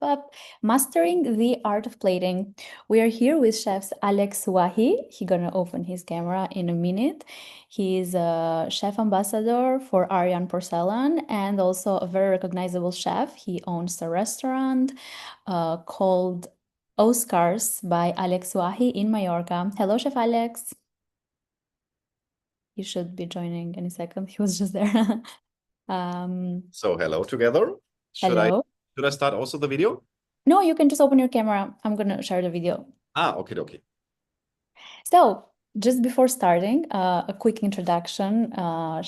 up, Mastering the Art of Plating. We are here with chefs Alex Wahi. He's gonna open his camera in a minute. He is a chef ambassador for Ariane Porcelain and also a very recognizable chef. He owns a restaurant called Oscars by Alex Wahi in Mallorca. Hello, Chef Alex. He should be joining any second. He was just there. So hello together. Hello. Should I start also the video? No, you can just open your camera. I'm gonna share the video. Okay. So, just before starting, a quick introduction.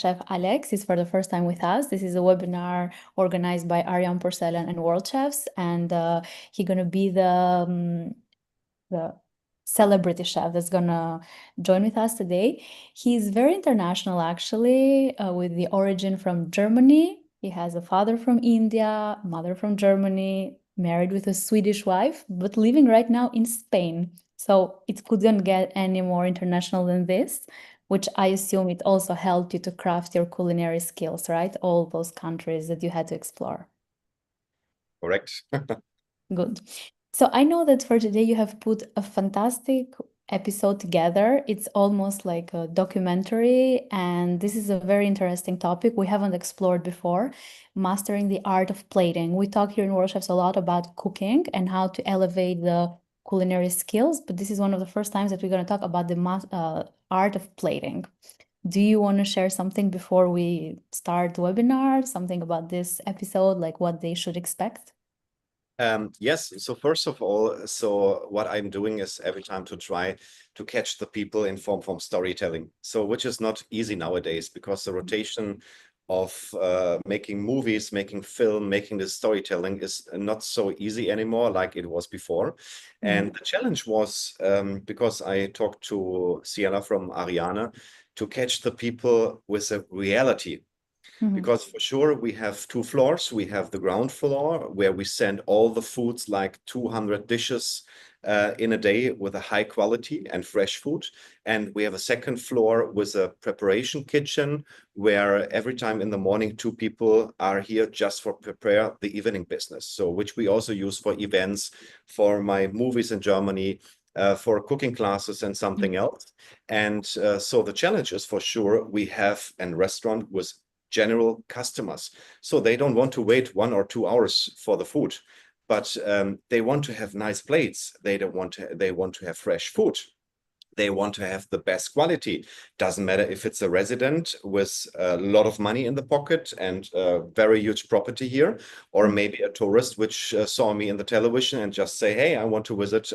Chef Alex is for the first time with us. This is a webinar organized by Ariane Porcelain and World Chefs, and he's gonna be the celebrity chef that's gonna join with us today. He's very international, actually, with the origin from Germany. He has a father from India, mother from Germany, married with a Swedish wife, but living right now in Spain. So it couldn't get any more international than this, which I assume it also helped you to craft your culinary skills, right? All those countries that you had to explore. Correct. Good. So I know that for today you have put a fantastic episode together. It's almost like a documentary, and this is a very interesting topic we haven't explored before, mastering the art of plating. We talk here in World Chefs a lot about cooking and how to elevate the culinary skills, but this is one of the first times that we're going to talk about the art of plating. Do you want to share something before we start the webinar, something about this episode, like what they should expect? Yes, so first of all, so what I'm doing is every time to try to catch the people in form from storytelling. So which is not easy nowadays because the rotation of making movies, making film, making this storytelling is not so easy anymore like it was before. And the challenge was, because I talked to Sienna from Ariane, to catch the people with a reality. Because for sure we have two floors. We have the ground floor where we send all the foods, like 200 dishes in a day with a high quality and fresh food. And we have a second floor with a preparation kitchen where every time in the morning, two people are here just for prepare the evening business. So which we also use for events, for my movies in Germany, for cooking classes and something else. And so the challenge is for sure we have a restaurant with general customers. So they don't want to wait 1 or 2 hours for the food, but they want to have nice plates. They want to have fresh food. They want to have the best quality. Doesn't matter if it's a resident with a lot of money in the pocket and a very huge property here, or maybe a tourist which saw me in the television and just say, hey, I want to visit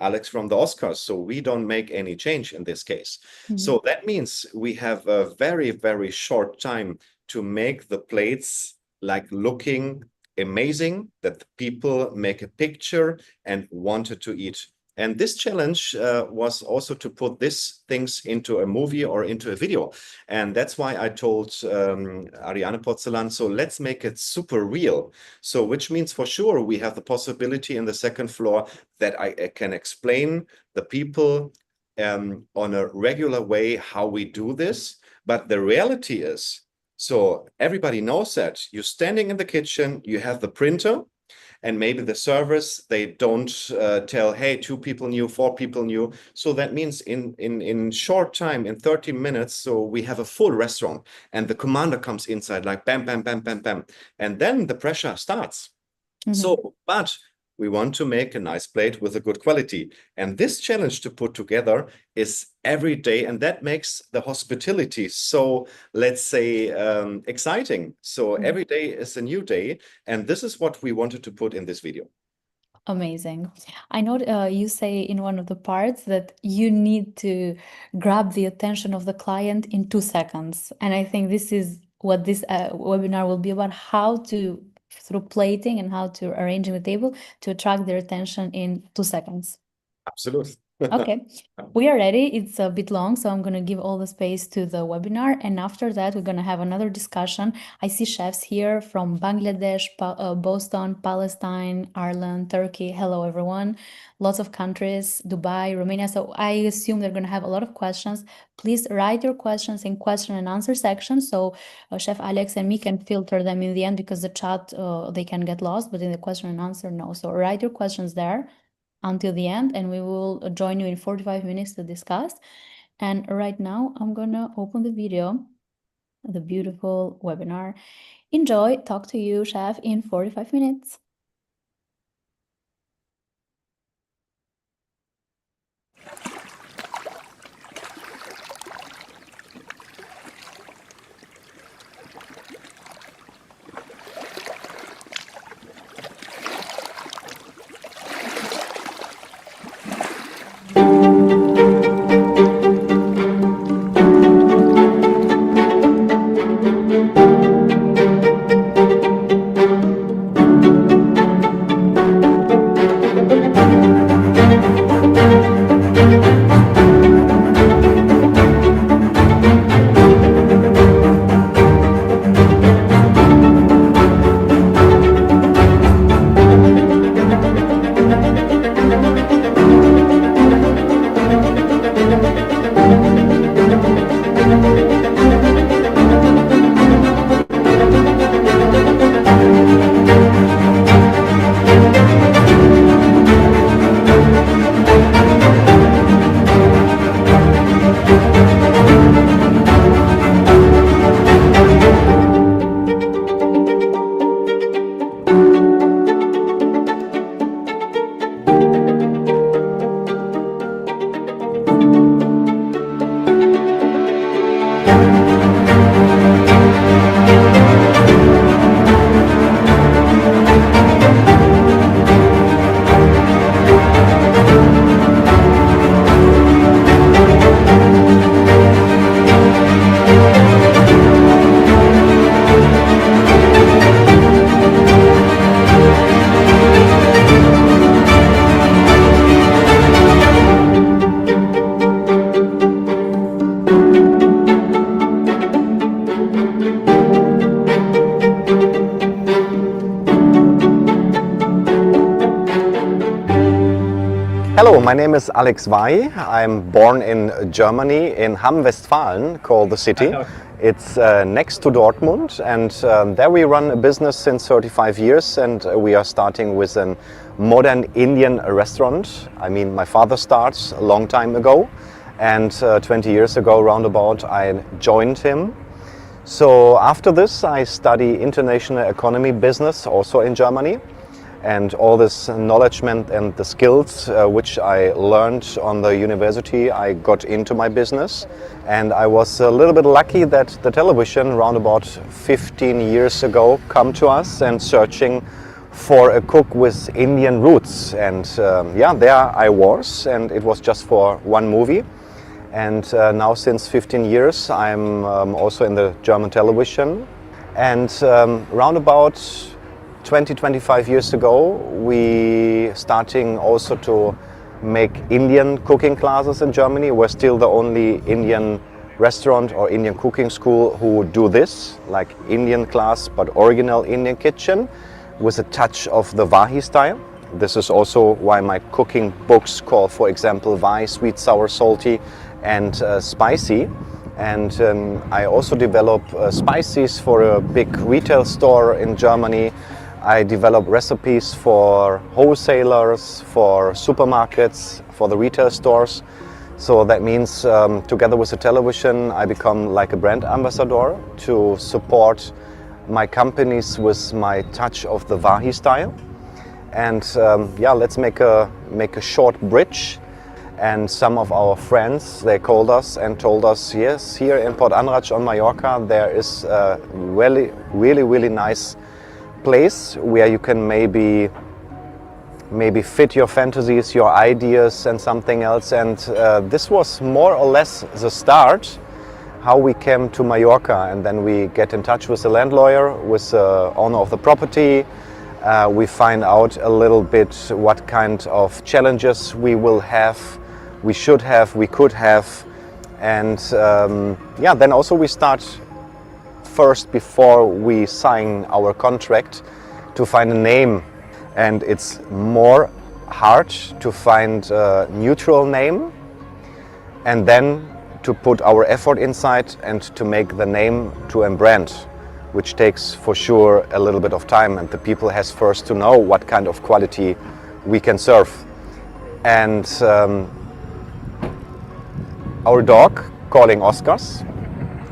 Alex from the Oscars. So we don't make any change in this case. So that means we have a very, very short time to make the plates like looking amazing, that the people make a picture and wanted to eat. And this challenge was also to put these things into a movie or into a video. And that's why I told Ariane Porcelain, so let's make it super real. So which means for sure we have the possibility in the second floor that I can explain the people on a regular way how we do this. But the reality is, so everybody knows that you're standing in the kitchen, you have the printer, and maybe the servers, they don't tell, hey, 2 people new, 4 people new. So that means in short time, in 30 minutes, so we have a full restaurant and the commander comes inside like bam, bam, bam, bam, bam. And then the pressure starts. So, but we want to make a nice plate with a good quality. And this challenge to put together is every day. And that makes the hospitality so, let's say, exciting. So every day is a new day. And this is what we wanted to put in this video. Amazing. I know you say in one of the parts that you need to grab the attention of the client in 2 seconds. And I think this is what this webinar will be about, how to, through plating and how to arranging the table, to attract their attention in 2 seconds. Absolutely. Okay, we are ready. It's a bit long, so I'm going to give all the space to the webinar. And after that, we're going to have another discussion. I see chefs here from Bangladesh, Boston, Palestine, Ireland, Turkey. Hello, everyone. Lots of countries, Dubai, Romania. So I assume they're going to have a lot of questions. Please write your questions in question and answer section so Chef Alex and me can filter them in the end, because the chat, they can get lost, but in the question and answer, no. So write your questions there until the end, and we will join you in 45 minutes to discuss. And right now, I'm gonna open the video, the beautiful webinar. Enjoy. Talk to you, chef, in 45 minutes. Hello, my name is Alex Vai. I'm born in Germany, in Hamm-Westfalen, called the city. It's next to Dortmund, and there we run a business since 35 years, and we are starting with a modern Indian restaurant. I mean, my father starts a long time ago, and 20 years ago, roundabout, I joined him. So after this, I study international economy business, also in Germany. And all this knowledge and the skills which I learned on the university, I got into my business. And I was a little bit lucky that the television around about 15 years ago come to us and searching for a cook with Indian roots. And yeah, there I was, and it was just for one movie. And now since 15 years, I'm also in the German television. And round about 25 years ago, we starting also to make Indian cooking classes in Germany. We're still the only Indian restaurant or Indian cooking school who do this, like Indian class, but original Indian kitchen with a touch of the Vahi style. This is also why my cooking books call, for example, Vahi, sweet, sour, salty, and spicy. And I also develop spices for a big retail store in Germany. I develop recipes for wholesalers, for supermarkets, for the retail stores. So that means together with the television, I become like a brand ambassador to support my companies with my touch of the Vahi style. And yeah, let's make a short bridge. And some of our friends, they called us and told us, yes, here in Port Anrach on Mallorca, there is a really nice place where you can maybe fit your fantasies, your ideas and something else. And this was more or less the start how we came to Mallorca. And then we get in touch with the landlord, with the owner of the property. We find out a little bit what kind of challenges we will have we should have, we could have. And yeah, then also we start first, before we sign our contract, to find a name. And it's more hard to find a neutral name, and then to put our effort inside and to make the name to a brand, which takes for sure a little bit of time, and the people has first to know what kind of quality we can serve. And our dog calling Oscars,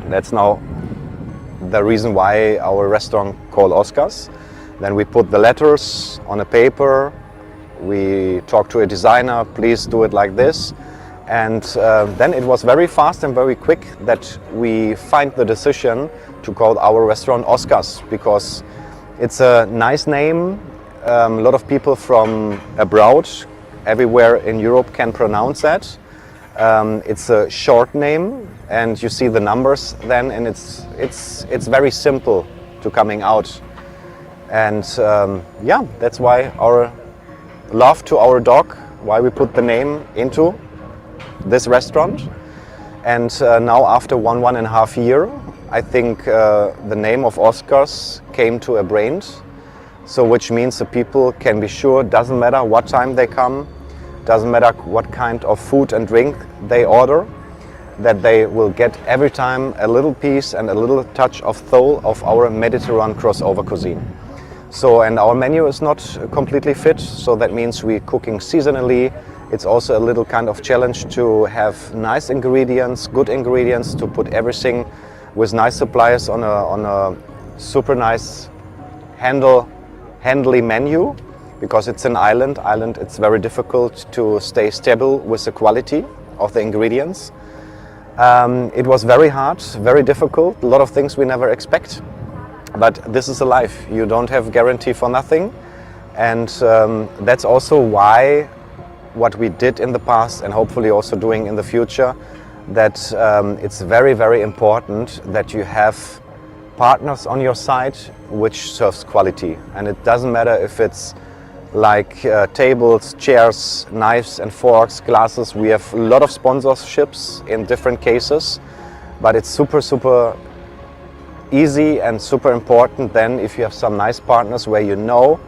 that's now the reason why our restaurant called Oscars. Then we put the letters on a paper, we talk to a designer, please do it like this. And then it was very fast and very quick that we find the decision to call our restaurant Oscars, because it's a nice name. A lot of people from abroad, everywhere in Europe, can pronounce that. It's a short name, and you see the numbers then, and it's very simple to coming out. And yeah, that's why our love to our dog, why we put the name into this restaurant. And now after 1.5 years, I think the name of Oscars came to a brand. So which means the people can be sure, doesn't matter what time they come, doesn't matter what kind of food and drink they order, that they will get every time a little piece and a little touch of soul of our Mediterranean crossover cuisine. So, and our menu is not completely fit, so that means we're cooking seasonally. It's also a little kind of challenge to have nice ingredients, good ingredients, to put everything with nice suppliers on a super nice handly menu, because it's an island. It's very difficult to stay stable with the quality of the ingredients. It was very hard, very difficult, a lot of things we never expect. But this is a life, you don't have guarantee for nothing. And that's also why what we did in the past, and hopefully also doing in the future, that it's very, very important that you have partners on your side which serves quality. And it doesn't matter if it's like tables, chairs, knives and forks, glasses. We have a lot of sponsorships in different cases, but it's super, super easy and super important then if you have some nice partners where you know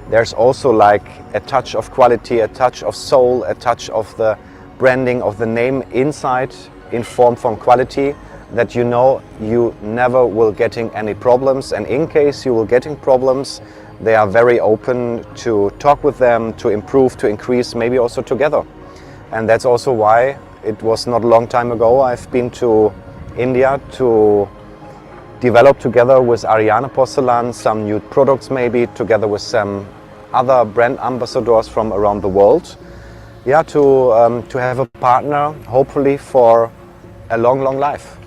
there's also like a touch of quality, a touch of soul, a touch of the branding of the name inside, informed from quality, that you know you never will getting any problems. And in case you will getting problems, they are very open to talk with them, to improve, to increase, maybe also together. And that's also why it was not a long time ago I've been to India to develop together with Ariane Porcelain some new products, maybe together with some other brand ambassadors from around the world. Yeah, to have a partner, hopefully for a long, long life.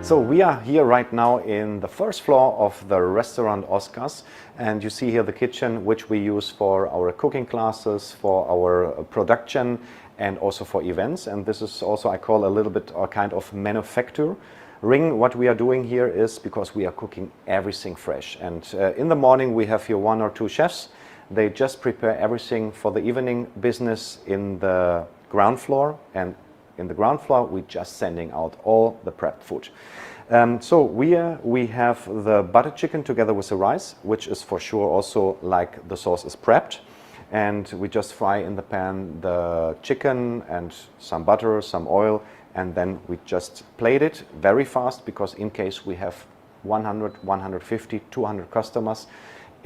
So we are here right now in the first floor of the restaurant Oscars, and you see here the kitchen which we use for our cooking classes, for our production and also for events. And this is also, I call a little bit a kind of manufacturing. What we are doing here is because we are cooking everything fresh, and in the morning we have here 1 or 2 chefs. They just prepare everything for the evening business in the ground floor, and in the ground floor we just sending out all the prepped food. So we have the butter chicken together with the rice, which is for sure also like the sauce is prepped, and we just fry in the pan the chicken and some butter, some oil, and then we just plate it very fast, because in case we have 100, 150, 200 customers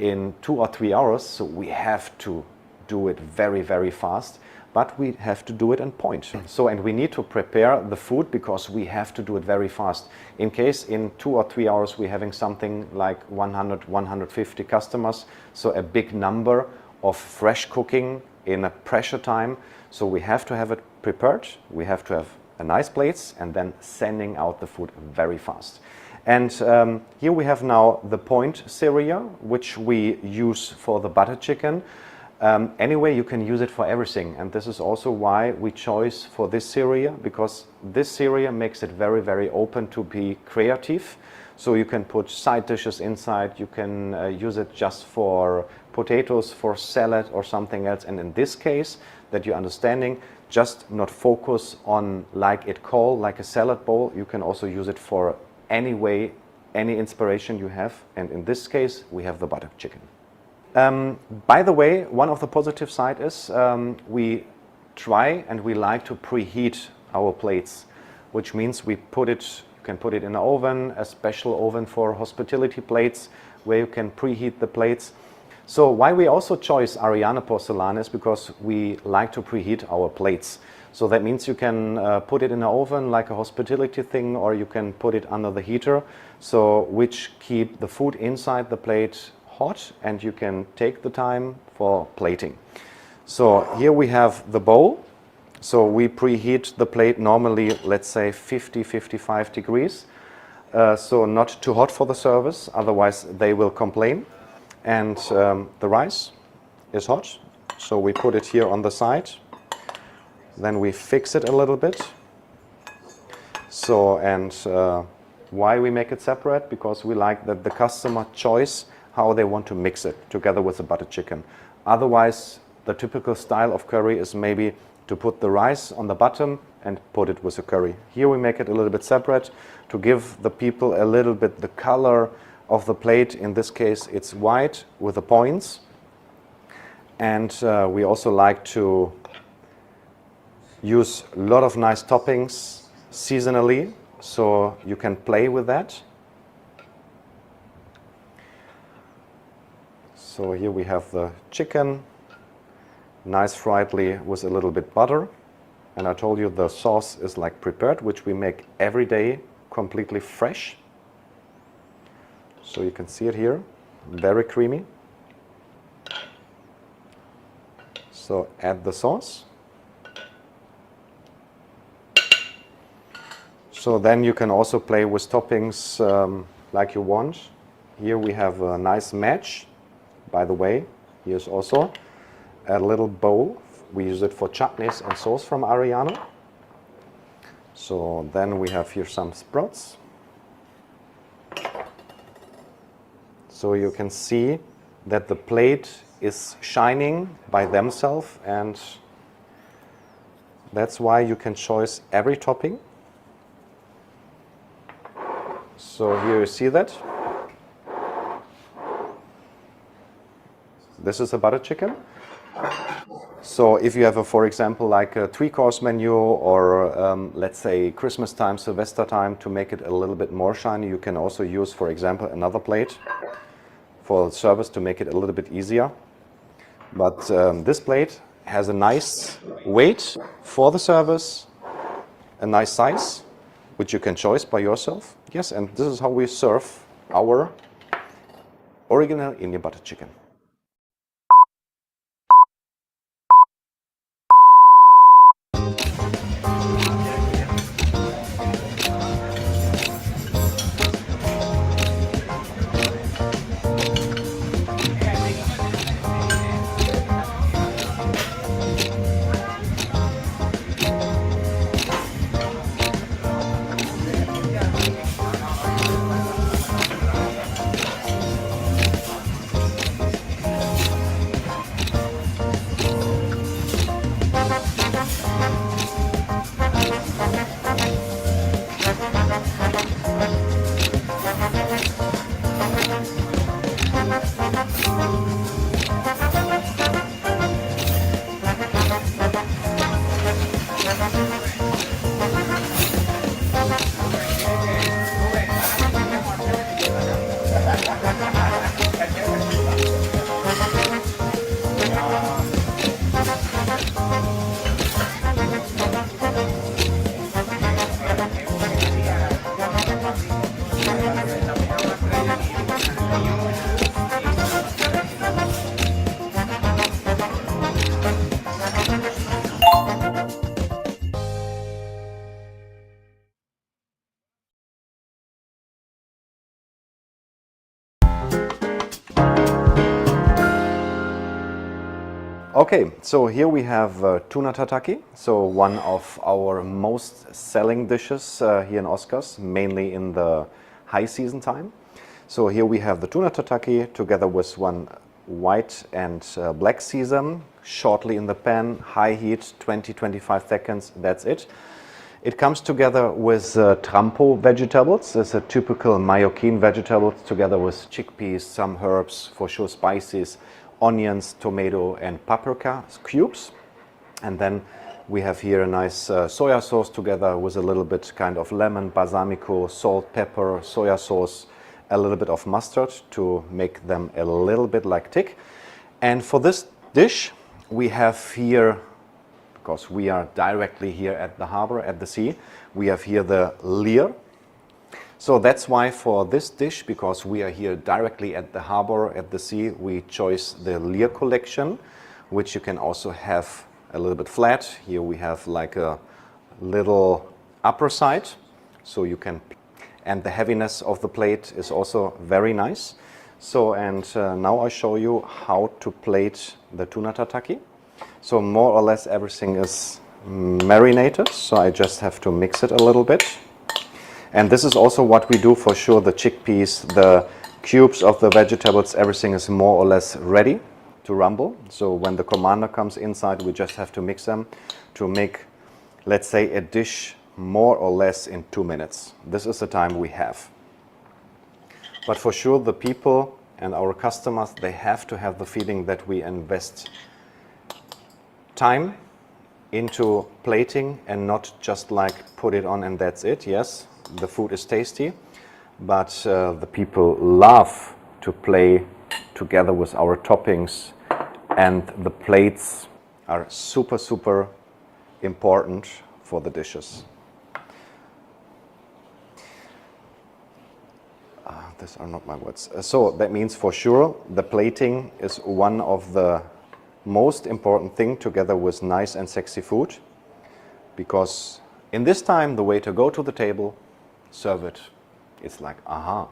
in 2 or 3 hours, so we have to do it very, very fast, but we have to do it on point. So, and we need to prepare the food because we have to do it very fast. In case in 2 or 3 hours we're having something like 100, 150 customers, so a big number of fresh cooking in a pressure time. So we have to have it prepared, we have to have a nice plates, and then sending out the food very fast. And here we have now the point syria, which we use for the butter chicken. Anyway, you can use it for everything, and this is also why we chose for this syria, because this syria makes it very, very open to be creative. So you can put side dishes inside, you can use it just for potatoes, for salad or something else. And in this case, that you're understanding, just not focus on like it call, like a salad bowl. You can also use it for any way, any inspiration you have. And in this case, we have the butter chicken. By the way, one of the positive side is we try and we like to preheat our plates, which means we put it, you can put it in an oven, a special oven for hospitality plates, where you can preheat the plates. So why we also choose Ariane Porcelain is because we like to preheat our plates. So that means you can put it in an oven like a hospitality thing, or you can put it under the heater, so which keep the food inside the plate hot, and you can take the time for plating. So here we have the bowl. So we preheat the plate normally, let's say 50, 55 degrees. So not too hot for the service, otherwise they will complain. And the rice is hot, so we put it here on the side. Then we fix it a little bit. So, and why we make it separate? Because we like that the customer choice how they want to mix it together with the butter chicken. Otherwise, the typical style of curry is maybe to put the rice on the bottom and put it with the curry. Here we make it a little bit separate to give the people a little bit the color of the plate. In this case, it's white with the points. And we also like to use a lot of nice toppings seasonally, so you can play with that. So here we have the chicken, nice friedly with a little bit butter. And I told you the sauce is like prepared, which we make every day, completely fresh. So you can see it here, very creamy. So add the sauce. So then you can also play with toppings like you want. Here we have a nice match. By the way, here's also a little bowl. We use it for chutneys and sauce from Ariane. So then we have here some sprouts. So you can see that the plate is shining by themselves, and that's why you can choose every topping. So here you see that. This is a butter chicken. So if you have, for example, like a 3-course menu, or let's say Christmas time, Sylvester time, to make it a little bit more shiny, you can also use, for example, another plate for service to make it a little bit easier. But this plate has a nice weight for the service, a nice size, which you can choose by yourself. Yes, and this is how we serve our original Indian butter chicken. Okay, so here we have tuna tataki, so one of our most selling dishes here in Oscars, mainly in the high season time. So here we have the tuna tataki together with one white and black sesame, shortly in the pan, high heat, 20-25 seconds, that's it. It comes together with trampo vegetables. It's a typical Mallorquin vegetables together with chickpeas, some herbs, for sure spices, onions, tomato and paprika cubes. And then we have here a nice soya sauce together with a little bit kind of lemon, balsamico, salt, pepper, soya sauce, a little bit of mustard to make them a little bit like thick. And for this dish, we have here, because we are directly here at the harbor, at the sea, we have here the leer. So that's why for this dish, because we are here directly at the harbor, at the sea, we chose the leer collection, which you can also have a little bit flat. Here we have like a little upper side, so you can, and the heaviness of the plate is also very nice. So, and now I show you how to plate the tuna tataki. So more or less everything is marinated, so I just have to mix it a little bit. And this is also what we do for sure, the chickpeas, the cubes of the vegetables, everything is more or less ready to rumble. So when the commander comes inside, we just have to mix them to make, let's say, a dish more or less in 2 minutes. This is the time we have. But for sure, the people and our customers, they have to have the feeling that we invest time into plating and not just like put it on and that's it. Yes, the food is tasty, but the people love to play together with our toppings, and the plates are super, super important for the dishes. These are not my words. So that means for sure the plating is one of the most important thing together with nice and sexy food, because in this time the way to go to the table, serve it, it's like aha.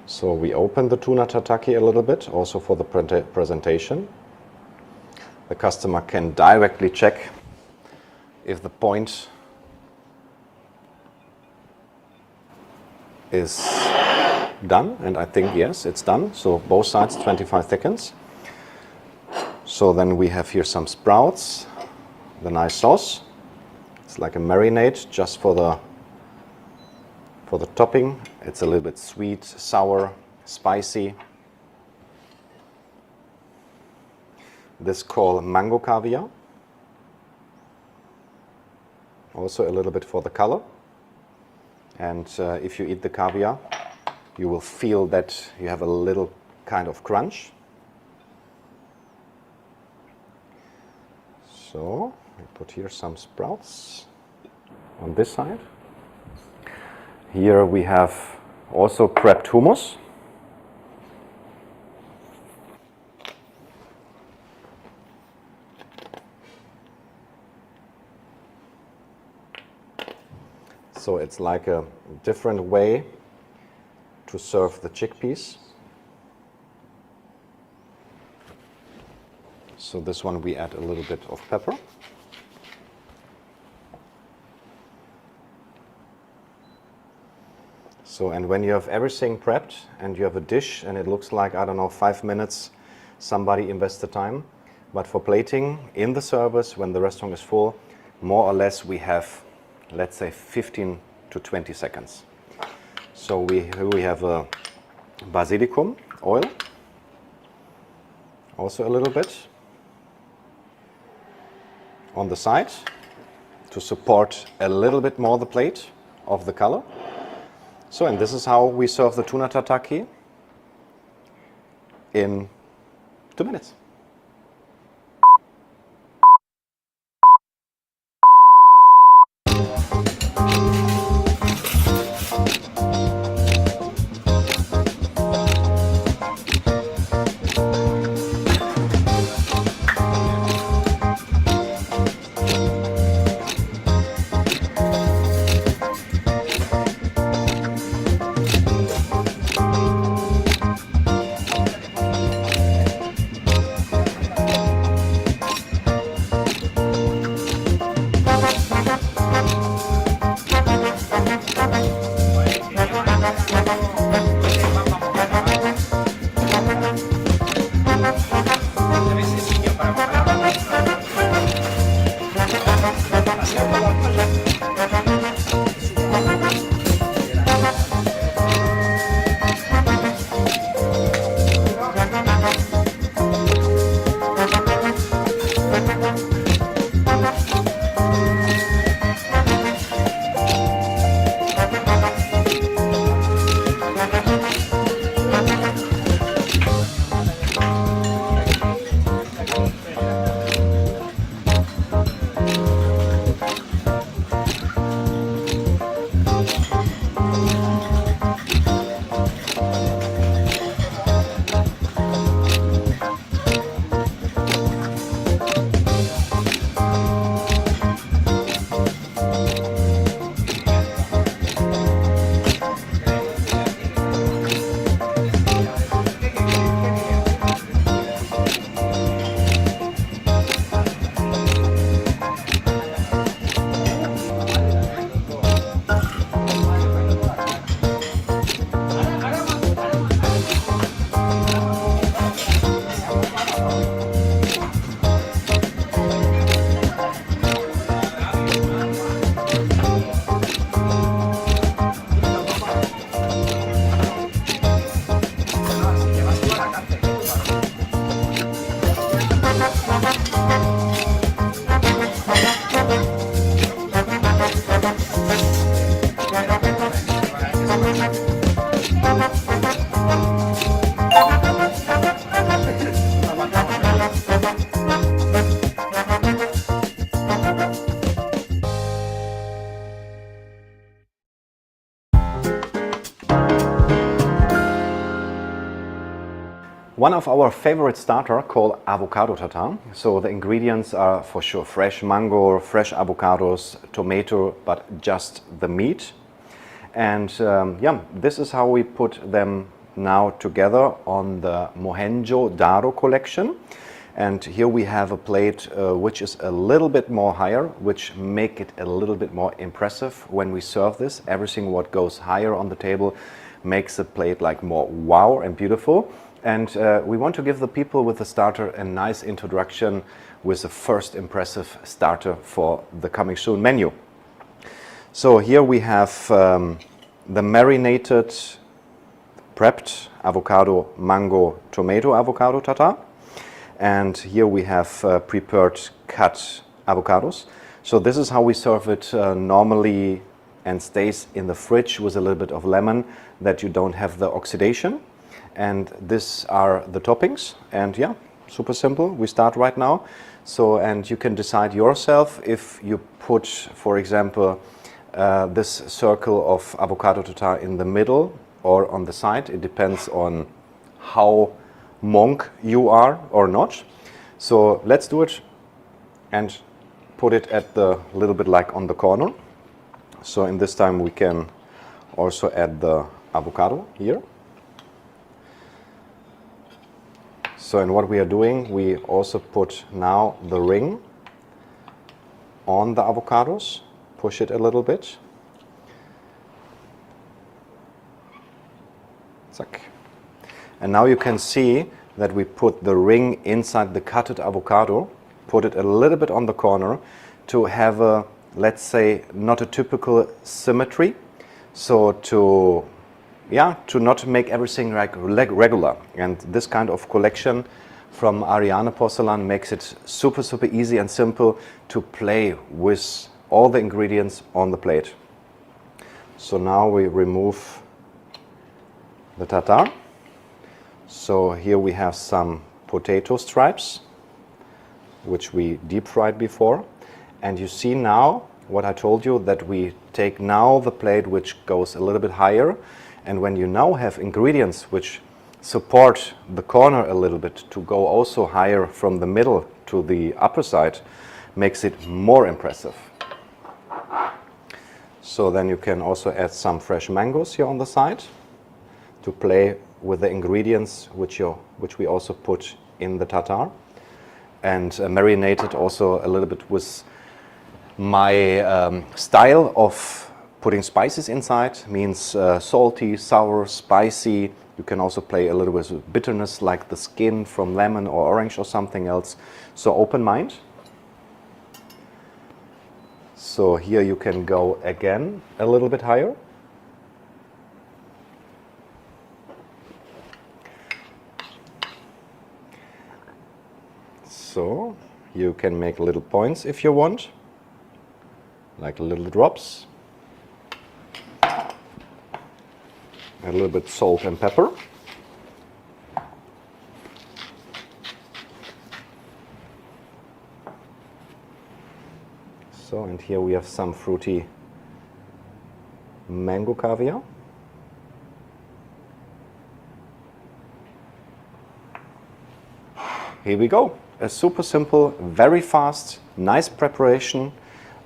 So we open the tuna tataki a little bit also for the presentation. The customer can directly check if the point is done, and I think yes, it's done. So both sides 25 seconds. So then we have here some sprouts, the nice sauce. It's like a marinade just for the topping. It's a little bit sweet, sour, spicy. This called mango caviar. Also a little bit for the color. And if you eat the caviar, you will feel that you have a little kind of crunch. So I put here some sprouts on this side. Here we have also prepped hummus. So it's like a different way to serve the chickpeas. So this one we add a little bit of pepper. So, and when you have everything prepped and you have a dish and it looks like, I don't know, 5 minutes, somebody invests the time. But for plating in the service, when the restaurant is full, more or less we have, let's say, 15 to 20 seconds. So we have a basilicum oil, also a little bit on the side. to support a little bit more the plate of the color. So, and this is how we serve the tuna tataki in 2 minutes. One of our favorite starter called avocado tartare. So the ingredients are for sure fresh mango, fresh avocados, tomato, but just the meat. And yeah, this is how we put them now together on the Mohenjo-Daro collection. And here we have a plate which is a little bit more higher, which make it a little bit more impressive when we serve this. Everything what goes higher on the table makes the plate like more wow and beautiful. And we want to give the people with the starter a nice introduction with the first impressive starter for the coming soon menu. So here we have the marinated, prepped avocado, mango, tomato avocado tartare. And here we have prepared cut avocados. So this is how we serve it normally and stays in the fridge with a little bit of lemon that you don't have the oxidation. And these are the toppings, and yeah, super simple. We start right now. So, and you can decide yourself if you put, for example, this circle of avocado tartare in the middle or on the side. It depends on how monk you are or not. So let's do it and put it at the little bit like on the corner. So in this time we can also add the avocado here. So in what we are doing, we also put now the ring on the avocados, push it a little bit. Zack. And now you can see that we put the ring inside the cutted avocado, put it a little bit on the corner to have a, let's say, not a typical symmetry. So to not make everything like regular. And this kind of collection from Ariane Porcelain makes it super, super easy and simple to play with all the ingredients on the plate. So now we remove the tartare. So here we have some potato stripes, which we deep fried before. And you see now what I told you, that we take now the plate which goes a little bit higher. And when you now have ingredients which support the corner a little bit to go also higher from the middle to the upper side, makes it more impressive. So then you can also add some fresh mangoes here on the side to play with the ingredients which we also put in the tartare, and marinate it also a little bit with my style of putting spices inside. Means salty, sour, spicy. You can also play a little bit with bitterness, like the skin from lemon or orange or something else. So open mind. So here you can go again a little bit higher. So you can make little points if you want, like little drops. A little bit salt and pepper. So, and here we have some fruity mango caviar. Here we go. A super simple, very fast, nice preparation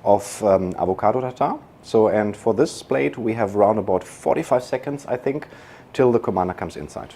of avocado tartare. So, and for this plate we have around about 45 seconds, I think, till the commander comes inside.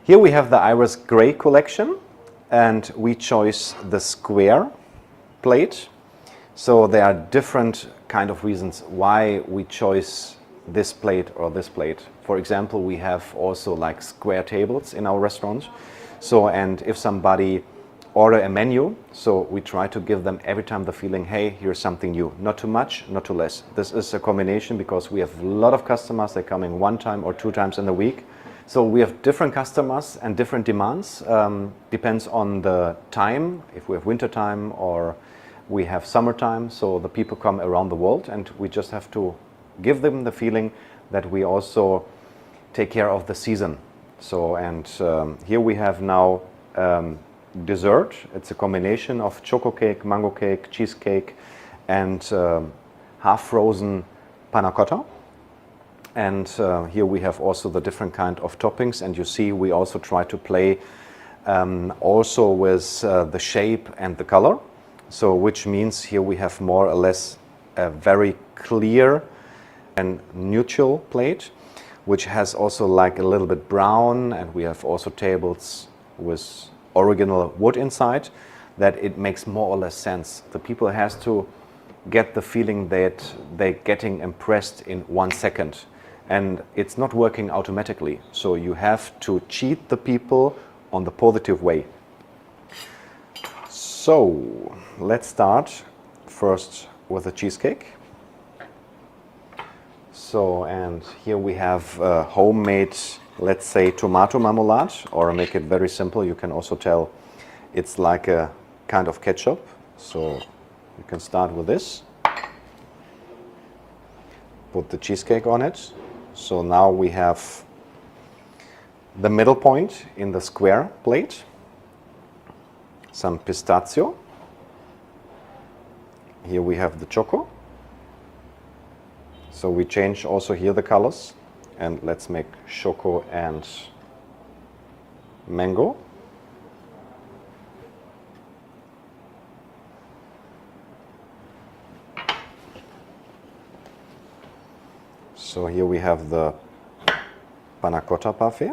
Here we have the Iris Grey collection, and we chose the square plate. So there are different kind of reasons why we chose this plate or this plate. For example, we have also like square tables in our restaurant. So, and if somebody order a menu, so we try to give them every time the feeling, hey, here's something new. Not too much, not too less. This is a combination because we have a lot of customers, they're coming 1 time or 2 times in a week. So we have different customers and different demands. Depends on the time, if we have winter time or We have summertime, so the people come around the world, and we just have to give them the feeling that we also take care of the season. So, and here we have now dessert. It's a combination of choco cake, mango cake, cheesecake, and half-frozen panna cotta. And here we have also the different kind of toppings, and you see we also try to play also with the shape and the color. So which means here we have more or less a very clear and neutral plate, which has also like a little bit brown, and we have also tables with original wood inside, that it makes more or less sense. The people has to get the feeling that they're getting impressed in 1 second, and it's not working automatically. So you have to cheat the people on the positive way. So let's start first with the cheesecake. So, and here we have homemade, let's say, tomato marmalade, or make it very simple, you can also tell it's like a kind of ketchup. So you can start with this, put the cheesecake on it. So now we have the middle point in the square plate, some pistachio. Here we have the choco. So we change also here the colors, and let's make choco and mango. So here we have the panna cotta parfait.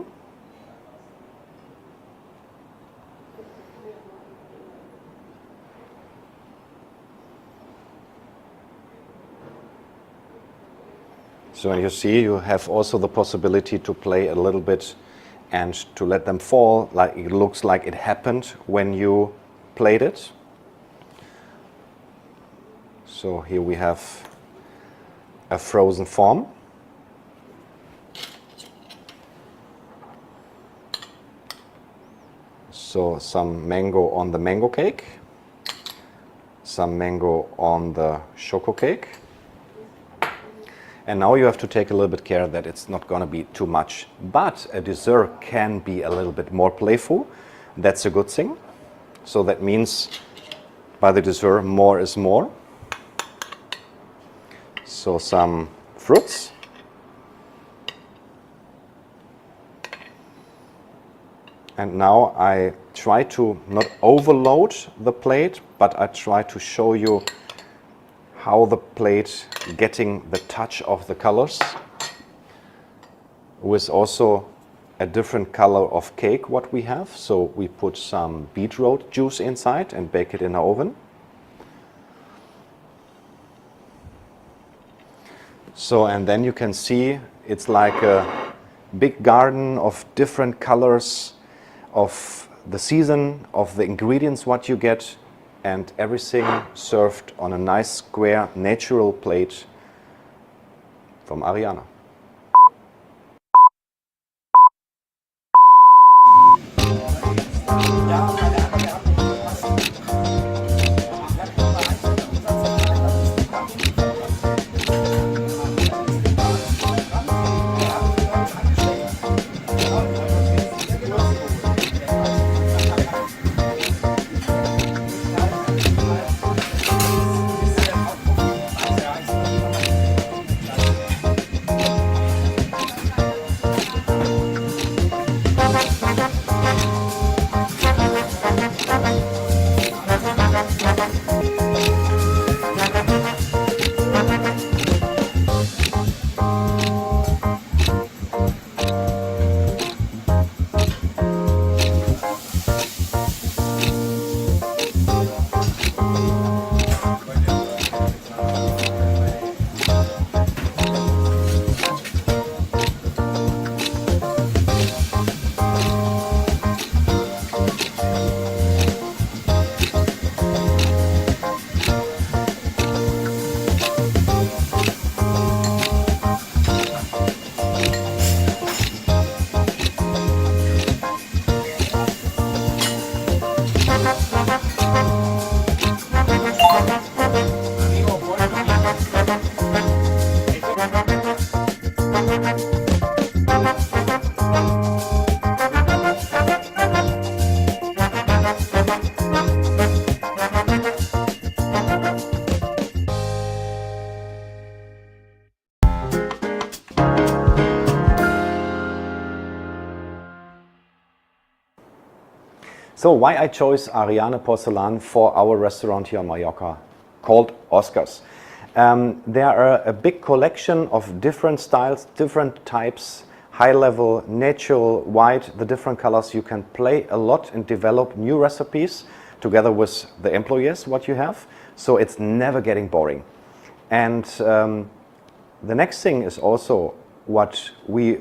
So you see, you have also the possibility to play a little bit and to let them fall, like it looks like it happened when you played it. So here we have a frozen form. So some mango on the mango cake, some mango on the choco cake. And now you have to take a little bit care that it's not going to be too much. But a dessert can be a little bit more playful. That's a good thing. So that means by the dessert, more is more. So some fruits. And now I try to not overload the plate, but I try to show you how the plate getting the touch of the colors, with also a different color of cake what we have. So we put some beetroot juice inside and bake it in the oven. So, and then you can see it's like a big garden of different colors of the season, of the ingredients what you get, and everything served on a nice square natural plate from Ariane. So why I chose Ariane Porcelain for our restaurant here on Mallorca, called Oscars. There are a big collection of different styles, different types, high level, natural, white, the different colors. You can play a lot and develop new recipes together with the employees, what you have. So it's never getting boring. And the next thing is also what we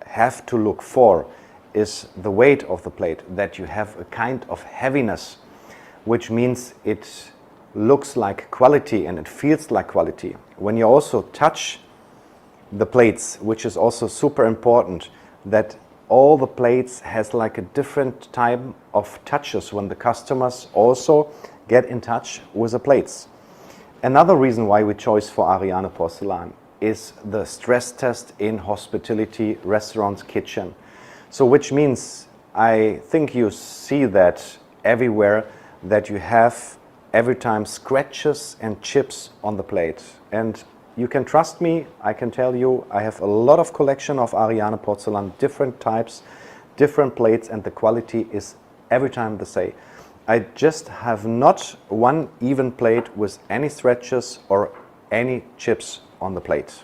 have to look for is the weight of the plate, that you have a kind of heaviness, which means it looks like quality and it feels like quality. When you also touch the plates, which is also super important, that all the plates has like a different type of touches when the customers also get in touch with the plates. Another reason why we chose for Ariane Porcelain is the stress test in hospitality, restaurants, kitchen. So which means, I think you see that everywhere, that you have every time scratches and chips on the plate. And you can trust me, I can tell you, I have a lot of collection of Ariane Porcelain, different types, different plates, and the quality is every time the same. I just have not one even plate with any scratches or any chips on the plate.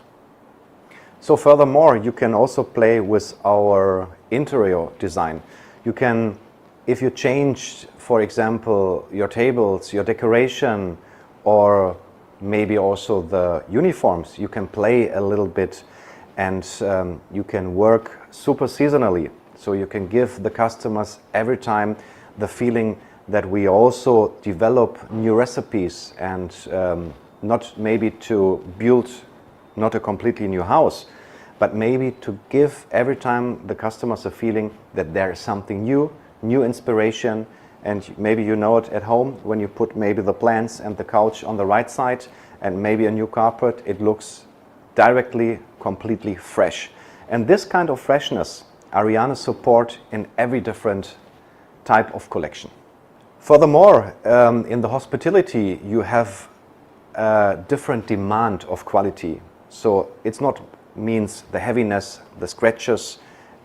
So furthermore, you can also play with our interior design. You can, if you change, for example, your tables, your decoration, or maybe also the uniforms, you can play a little bit, and you can work super seasonally. So you can give the customers every time the feeling that we also develop new recipes, and not maybe to build not a completely new house, but maybe to give every time the customers a feeling that there is something new, new inspiration. And maybe you know it at home, when you put maybe the plants and the couch on the right side and maybe a new carpet, it looks directly completely fresh. And this kind of freshness Ariane support in every different type of collection. Furthermore, in the hospitality you have a different demand of quality. So it's not means the heaviness, the scratches,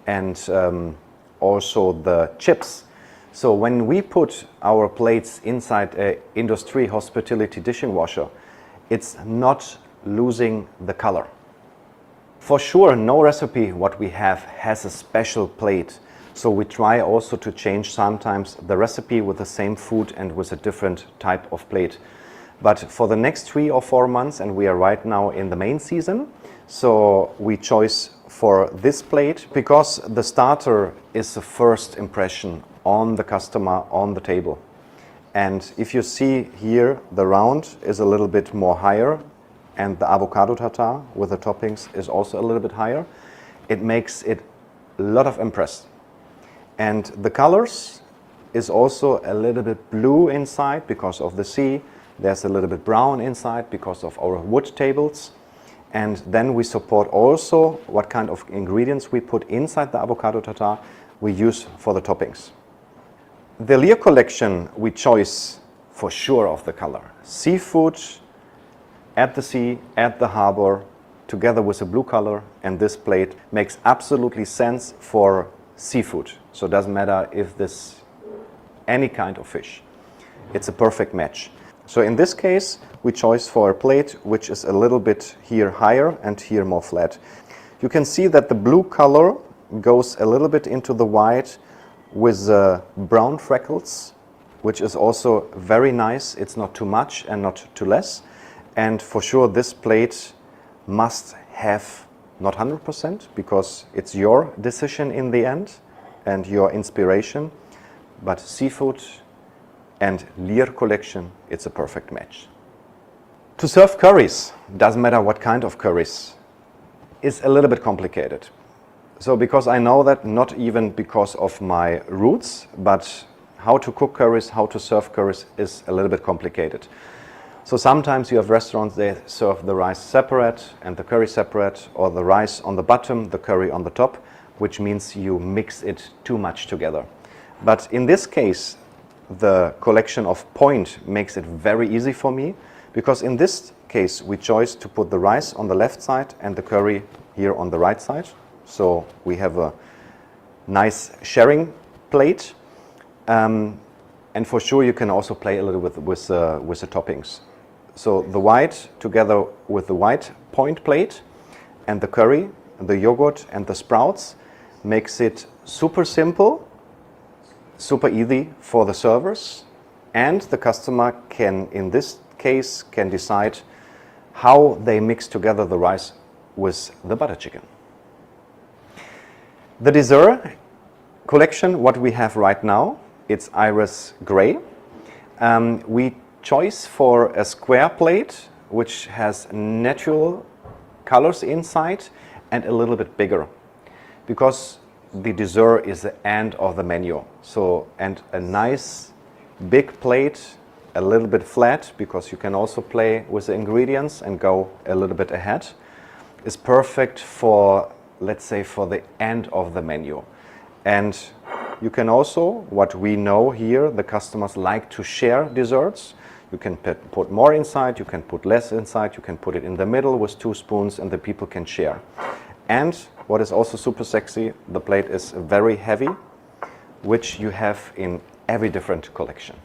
and also the chips. So when we put our plates inside a industry hospitality dishing washer, it's not losing the color. For sure, no recipe what we have has a special plate. So we try also to change sometimes the recipe with the same food and with a different type of plate. But for the next 3 or 4 months, and we are right now in the main season, so we choose for this plate because the starter is the first impression on the customer on the table. And if you see here, the round is a little bit more higher, and the avocado tartare with the toppings is also a little bit higher. It makes it a lot of impress. And the colors is also a little bit blue inside because of the sea. There's a little bit brown inside because of our wood tables. And then we support also what kind of ingredients we put inside the avocado tartare we use for the toppings. The Lear collection we choose for sure of the color. Seafood at the sea, at the harbor, together with a blue color, and this plate makes absolutely sense for seafood. So it doesn't matter if this any kind of fish. It's a perfect match. So in this case, we choose for a plate which is a little bit here higher and here more flat. You can see that the blue color goes a little bit into the white with brown freckles, which is also very nice. It's not too much and not too less. And for sure, this plate must have not 100% because it's your decision in the end and your inspiration, but seafood and Lear collection, it's a perfect match. To serve curries, doesn't matter what kind of curries, is a little bit complicated. So because I know that, not even because of my roots, but how to cook curries, how to serve curries is a little bit complicated. So sometimes you have restaurants, they serve the rice separate and the curry separate, or the rice on the bottom, the curry on the top, which means you mix it too much together. But in this case, the collection of Point makes it very easy for me, because in this case we chose to put the rice on the left side and the curry here on the right side. So we have a nice sharing plate. And for sure, you can also play a little with the toppings. So the white together with the white point plate and the curry, the yogurt and the sprouts makes it super simple, super easy for the servers, and the customer can, in this case, can decide how they mix together the rice with the butter chicken. The dessert collection, what we have right now, it's iris gray. We choose for a square plate, which has natural colors inside and a little bit bigger, because the dessert is the end of the menu. So, and a nice big plate, a little bit flat, because you can also play with the ingredients and go a little bit ahead, is perfect for, let's say, for the end of the menu. And you can also, what we know here, the customers like to share desserts. You can put more inside, you can put less inside, you can put it in the middle with 2 spoons and the people can share. And what is also super sexy, the plate is very heavy, which you have in every different collection.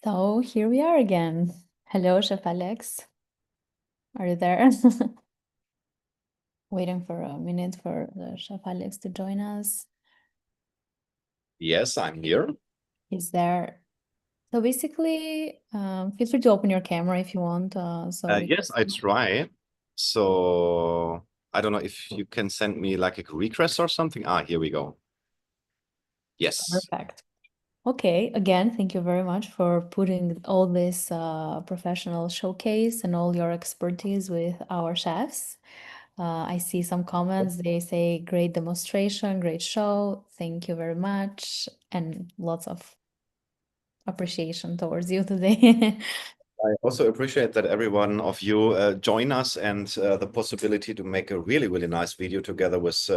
So here we are again. Hello, Chef Alex. Are you there? Waiting for a minute for the Chef Alex to join us. Yes, I'm here. He's there. So basically, feel free to open your camera if you want. Yes, I try. So I don't know if you can send me like a request or something. Ah, here we go. Yes. Perfect. Okay, again, thank you very much for putting all this professional showcase and all your expertise with our chefs. I see some comments. They say great demonstration, great show. Thank you very much, and lots of appreciation towards you today. I also appreciate that every one of you join us and the possibility to make a really, really nice video together with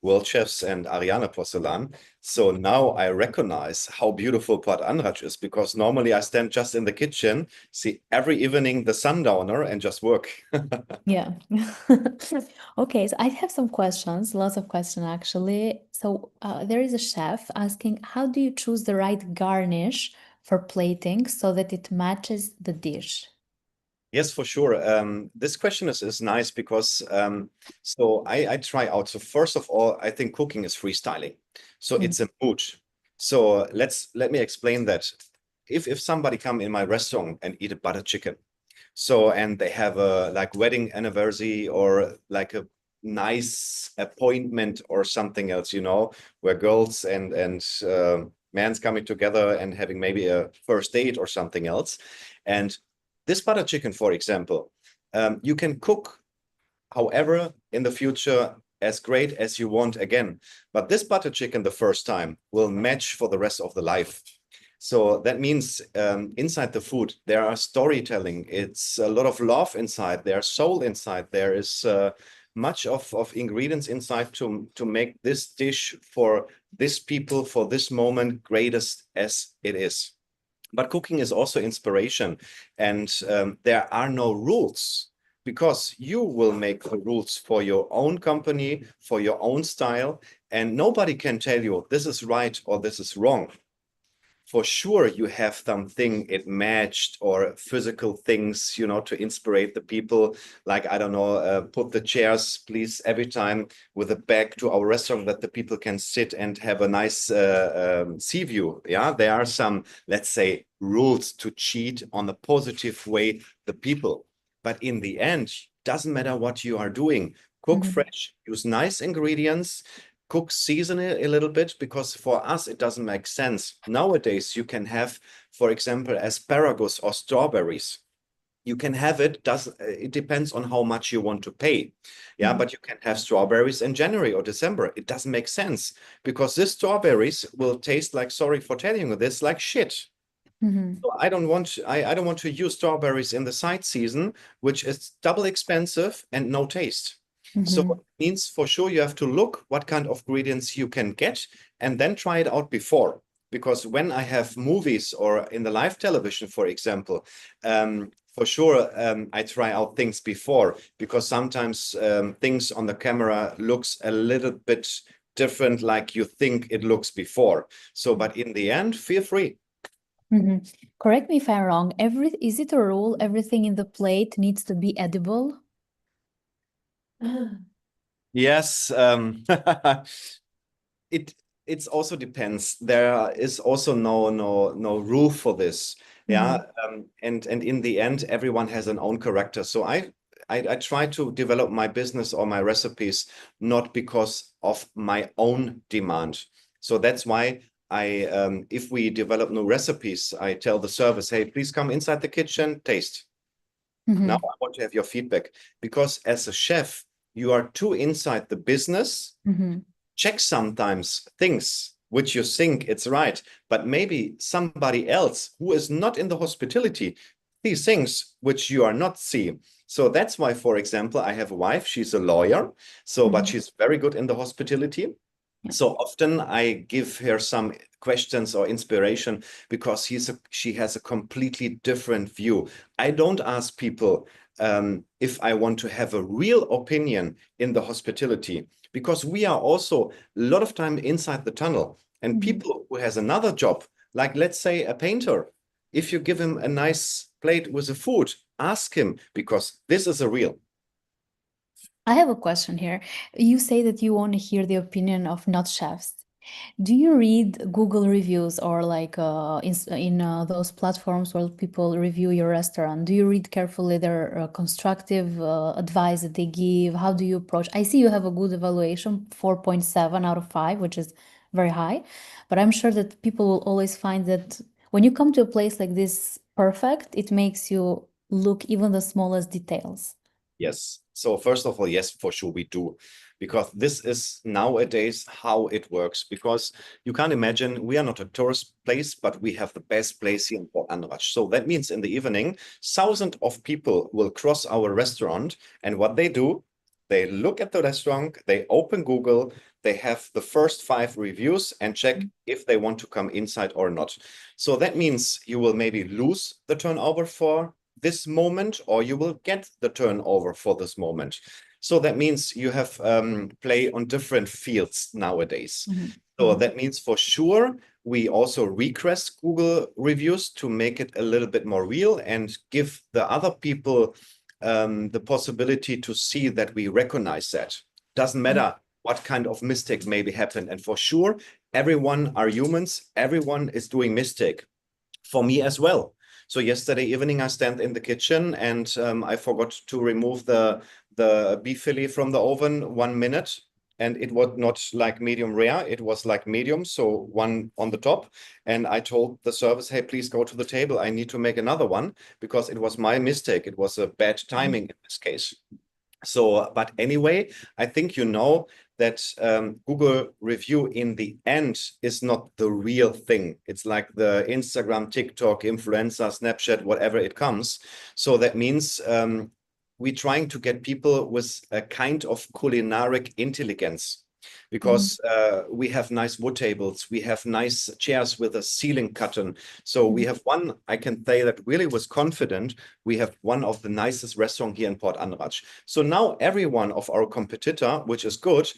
World Chefs and Ariane Porcelain. So now I recognize how beautiful Port Andrach is, because normally I stand just in the kitchen, see every evening the sundowner and just work. Yeah. Okay, so I have some questions, lots of questions actually. So there is a chef asking, how do you choose the right garnish for plating so that it matches the dish? Yes, for sure. This question is nice because so I try out. So first of all, I think cooking is freestyling. So Mm. it's a mood. So let me explain that. If somebody come in my restaurant and eat a butter chicken, so and they have a like wedding anniversary or like a nice appointment or something else, where girls and men's coming together and having maybe a first date or something else. And this butter chicken, for example, you can cook however in the future as great as you want again. But this butter chicken the first time will match for the rest of the life. So that means inside the food, there are storytelling. It's a lot of love inside. There's soul inside. There is much of ingredients inside to make this dish for this people, for this moment, greatest as it is. But cooking is also inspiration, and there are no rules, because you will make the rules for your own company, for your own style, and nobody can tell you this is right or this is wrong. For sure, you have something it matched or physical things, to inspire the people. Like, I don't know, put the chairs, please, every time with a back to our restaurant that the people can sit and have a nice sea view. Yeah, there are some, let's say, rules to cheat on the positive way the people. But in the end, doesn't matter what you are doing. Cook fresh, use nice ingredients, cook season it a little bit, because for us it doesn't make sense. Nowadays you can have, for example, asparagus or strawberries. You can have it depends on how much you want to pay. Yeah, but you can have strawberries in January or December. It doesn't make sense, because these strawberries will taste like, sorry for telling you this, like shit. So I don't want to use strawberries in the side season, which is double expensive and no taste. So it means for sure you have to look what kind of ingredients you can get and then try it out before. Because when I have movies or in the live television, for example, for sure I try out things before, because sometimes things on the camera looks a little bit different like you think it looks before. So, but in the end, feel free. Correct me if I'm wrong. Is it a rule everything in the plate needs to be edible? Yes, it also depends. There is also no rule for this. Yeah, and in the end, everyone has an own character. So I try to develop my business or my recipes not because of my own demand. So that's why if we develop new recipes, I tell the service, hey, please come inside the kitchen, taste. Now I want to have your feedback, because as a chef, you are too inside the business. Check sometimes things which you think it's right, but maybe somebody else who is not in the hospitality sees things which you are not seeing. So that's why, for example, I have a wife, she's a lawyer, but she's very good in the hospitality. So often I give her some questions or inspiration, because she has a completely different view. I don't ask people if I want to have a real opinion in the hospitality, because we are also a lot of time inside the tunnel. And people who has another job, like let's say a painter, if you give him a nice plate with the food, ask him, because this is a real. I have a question here. You say that you want to hear the opinion of not chefs. Do you read Google reviews, or like in those platforms where people review your restaurant? Do you read carefully their constructive advice that they give? How do you approach? I see you have a good evaluation, 4.7 out of 5, which is very high. But I'm sure that people will always find that when you come to a place like this perfect, it makes you look even the smallest details. Yes. So first of all, yes, for sure we do, because this is nowadays how it works. Because you can't imagine, we are not a tourist place, but we have the best place here in Port Andrach. So that means in the evening, thousands of people will cross our restaurant, and what they do, they look at the restaurant, they open Google, they have the first 5 reviews and check if they want to come inside or not. So that means you will maybe lose the turnover for this moment, or you will get the turnover for this moment. So that means you have play on different fields nowadays. So that means for sure, we also request Google reviews to make it a little bit more real and give the other people the possibility to see that we recognize that. Doesn't matter what kind of mistake maybe happened. And for sure, everyone are humans. Everyone is doing mistake. For me as well. So yesterday evening, I stand in the kitchen and I forgot to remove the beef fillet from the oven 1 minute. And it was not like medium rare, it was like medium, so one on the top. And I told the service, hey, please go to the table. I need to make another one because it was my mistake. It was a bad timing in this case. So, but anyway, I think you know that Google review in the end is not the real thing. It's like the Instagram, TikTok, influencer, Snapchat, whatever it comes. So that means we're trying to get people with a kind of culinary intelligence, because we have nice wood tables, we have nice chairs with a ceiling curtain. So we have one, I can say that really was confident, we have one of the nicest restaurants here in Port Andrach. So now every one of our competitor, which is good,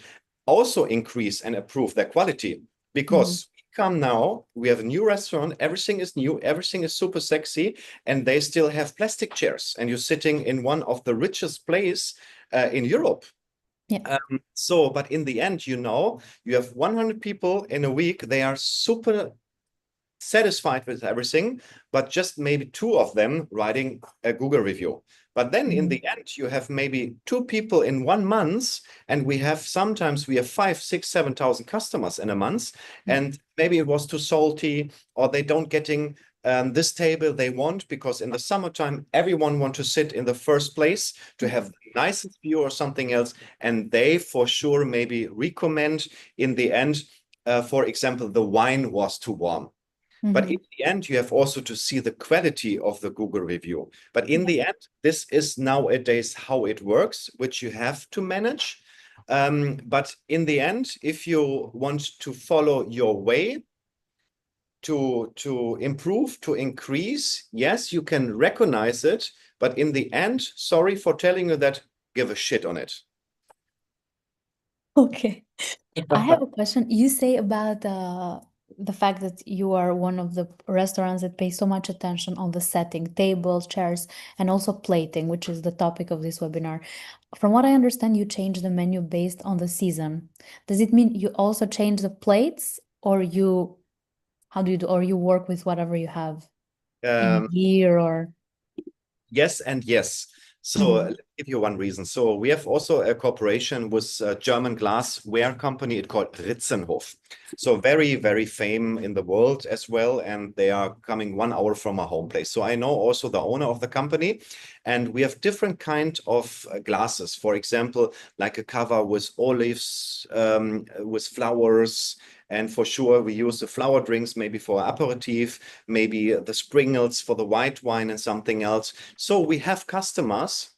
also increase and improve their quality, because we come now, we have a new restaurant, everything is new, everything is super sexy, and they still have plastic chairs, and you're sitting in one of the richest place in Europe. Yeah. So, but in the end, you know, you have 100 people in a week, they are super satisfied with everything, but just maybe 2 of them writing a Google review. But then in the end, you have maybe 2 people in 1 month, and sometimes we have 5, 6, 7,000 customers in a month, and maybe it was too salty, or they don't getting this table they want, because in the summertime, everyone want to sit in the first place to have the nicest view or something else. And they for sure maybe recommend in the end, for example, the wine was too warm. But in the end, you have also to see the quality of the Google review. But in the end, this is nowadays how it works, which you have to manage. But in the end, if you want to follow your way, to improve, to increase, yes, you can recognize it, but in the end, sorry for telling you that, give a shit on it. Okay. I have a question. You say about the fact that you are one of the restaurants that pay so much attention on the setting, tables, chairs, and also plating, which is the topic of this webinar. From what I understand, you change the menu based on the season. Does it mean you also change the plates, or how do you do, or you work with whatever you have in here, or? Yes and yes. So let me give you one reason. So we have also a cooperation with a German glassware company. It's called Ritzenhof. So very, very famous in the world as well. And they are coming 1 hour from our home place. So I know also the owner of the company. And we have different kind of glasses. For example, like a cover with olives, with flowers. And for sure, we use the flower drinks, maybe for aperitif, maybe the sprinkles for the white wine and something else. So we have customers,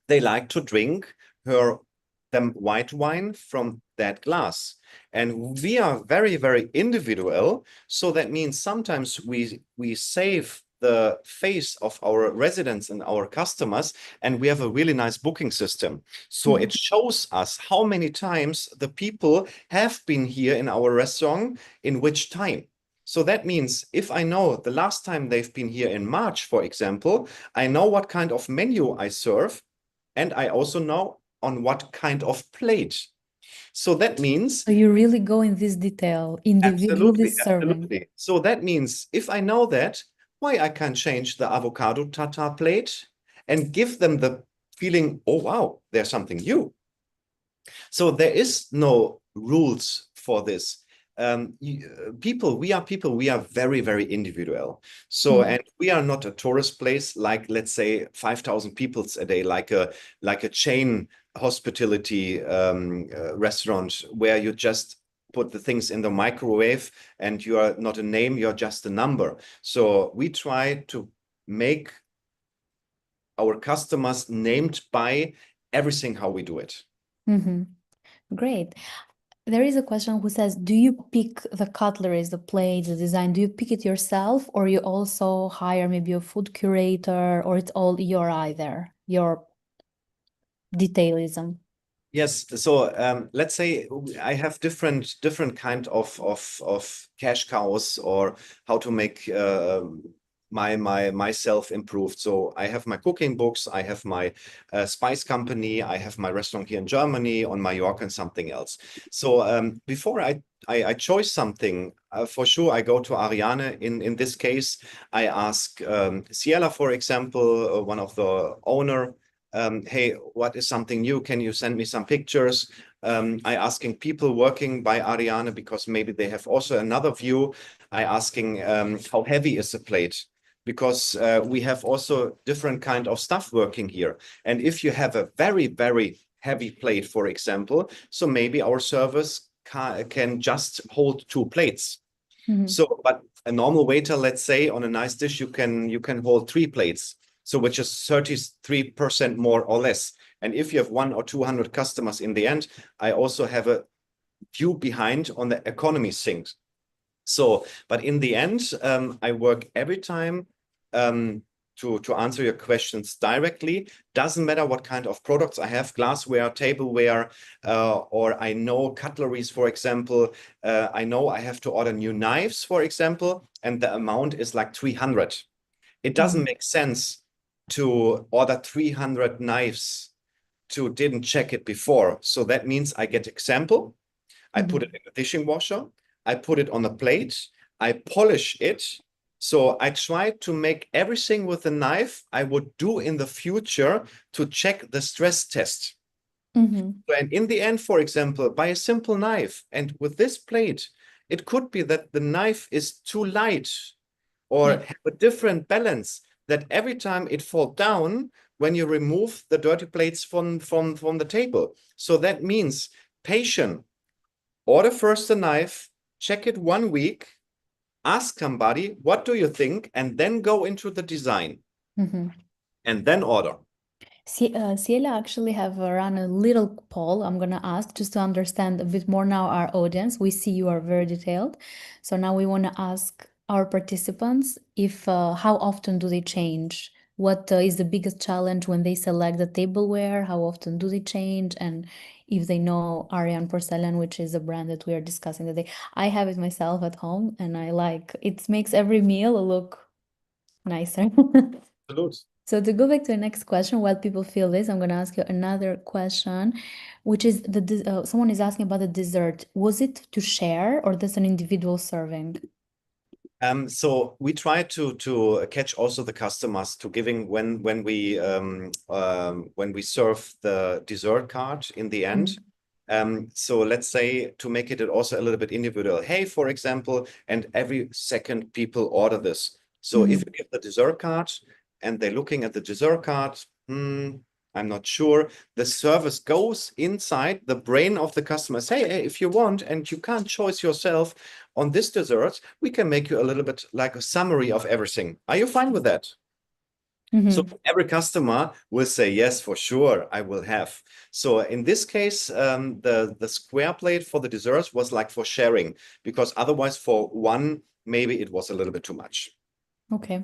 they like to drink them white wine from that glass. And we are very, very individual. So that means sometimes we save the face of our residents and our customers, and we have a really nice booking system. So it shows us how many times the people have been here in our restaurant, in which time. So that means if I know the last time they've been here in March, for example, I know what kind of menu I serve, and I also know on what kind of plate. So that means... So you really go in this detail, individually serving. Absolutely. So that means if I know that, why I can change the avocado tartare plate and give them the feeling, oh, wow, there's something new. So there is no rules for this. people, we are very, very individual. So, and we are not a tourist place like, let's say, 5,000 people a day, like a chain hospitality restaurant where you just put the things in the microwave and you are not a name, you're just a number. So we try to make our customers named by everything how we do it. Great. There is a question who says, do you pick the cutleries, the plates, the design? Do you pick it yourself, or you also hire maybe a food curator, or it's all your eye there, your detailism? Yes. So let's say I have different kind of cash cows, or how to make myself improved. So I have my cooking books, I have my spice company, I have my restaurant here in Germany, on Mallorca, and something else. So before I choose something, for sure I go to Ariane. In this case, I ask Ciela, for example, one of the owner. Hey, what is something new? Can you send me some pictures? I asking people working by Ariane, because maybe they have also another view. I asking how heavy is the plate, because we have also different kind of stuff working here. And if you have a very, very heavy plate, for example, so maybe our service can just hold 2 plates. So, but a normal waiter, let's say, on a nice dish, you can hold 3 plates. So which is 33% more or less. And if you have 100 or 200 customers in the end, I also have a view behind on the economy things. So, but in the end, I work every time to answer your questions directly. Doesn't matter what kind of products I have, glassware, tableware, or I know cutleries, for example. I know I have to order new knives, for example, and the amount is like 300. It doesn't make sense to order 300 knives to didn't check it before. So that means I get example, I put it in the dishing washer, I put it on a plate, I polish it. So I try to make everything with a knife I would do in the future to check the stress test. And in the end, for example, by a simple knife and with this plate, it could be that the knife is too light or have a different balance, that every time it falls down when you remove the dirty plates from the table. So that means patient, order first a knife, check it 1 week, ask somebody, what do you think? And then go into the design and then order. Ciela actually have run a little poll. I'm gonna ask just to understand a bit more now our audience. We see you are very detailed. So now we want to ask our participants if how often do they change? What is the biggest challenge when they select the tableware? How often do they change? And if they know Ariane Porcelain, which is a brand that we are discussing today. I have it myself at home and I like it, makes every meal look nicer. Absolutely. So to go back to the next question, while people feel this, I'm going to ask you another question, which is someone is asking about the dessert. Was it to share or that's an individual serving? So we try to catch also the customers to giving when we serve the dessert card in the end. So let's say to make it also a little bit individual. Hey, for example, and every second people order this. So if you give the dessert card and they're looking at the dessert card, I'm not sure. The service goes inside the brain of the customer. Say, hey, if you want and you can't choose yourself on this dessert, we can make you a little bit like a summary of everything. Are you fine with that? So every customer will say, yes, for sure, I will have. So in this case, the square plate for the desserts was like for sharing, because otherwise for one, maybe it was a little bit too much. Okay.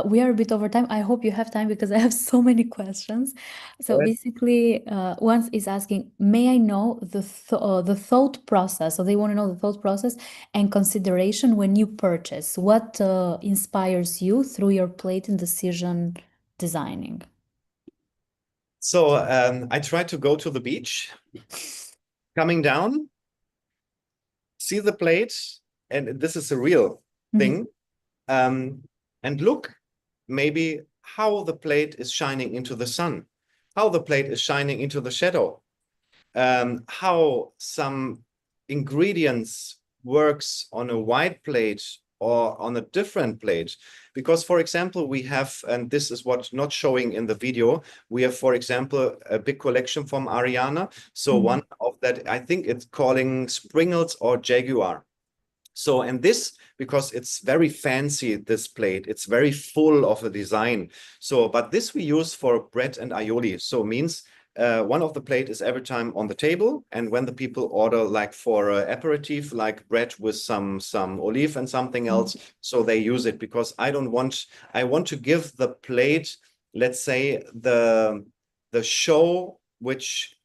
We are a bit over time. I hope you have time because I have so many questions. So basically, one is asking, may I know the thought process? So they want to know the thought process and consideration when you purchase. What inspires you through your plate and decision designing? So I tried to go to the beach, coming down, see the plate, and this is a real thing, and look maybe how the plate is shining into the sun, how the plate is shining into the shadow, how some ingredients works on a white plate or on a different plate. Because, for example, we have, and this is what's not showing in the video, we have, for example, a big collection from Ariane. So one of that, I think it's calling Springles or Jaguar. So, and this, because it's very fancy, this plate, it's very full of a design. So, but this we use for bread and aioli. So means one of the plate is every time on the table. And when the people order like for aperitif, like bread with some olive and something else, so they use it because I want to give the plate, let's say the show which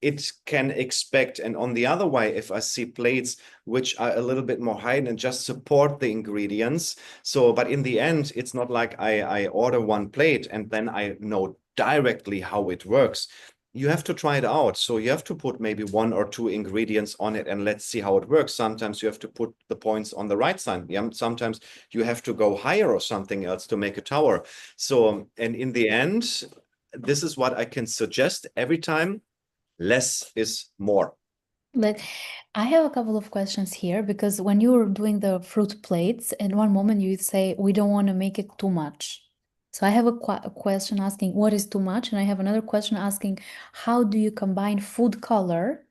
it can expect. And on the other way, if I see plates which are a little bit more high and just support the ingredients. So, but in the end, it's not like I order one plate and then I know directly how it works. You have to try it out. So you have to put maybe 1 or 2 ingredients on it and let's see how it works. Sometimes you have to put the points on the right side. Yeah, sometimes you have to go higher or something else to make a tower. So, and in the end, this is what I can suggest every time. Less is more. Like, I have a couple of questions here because when you were doing the fruit plates, at one moment you say we don't want to make it too much. So I have a question asking what is too much, and I have another question asking how do you combine food color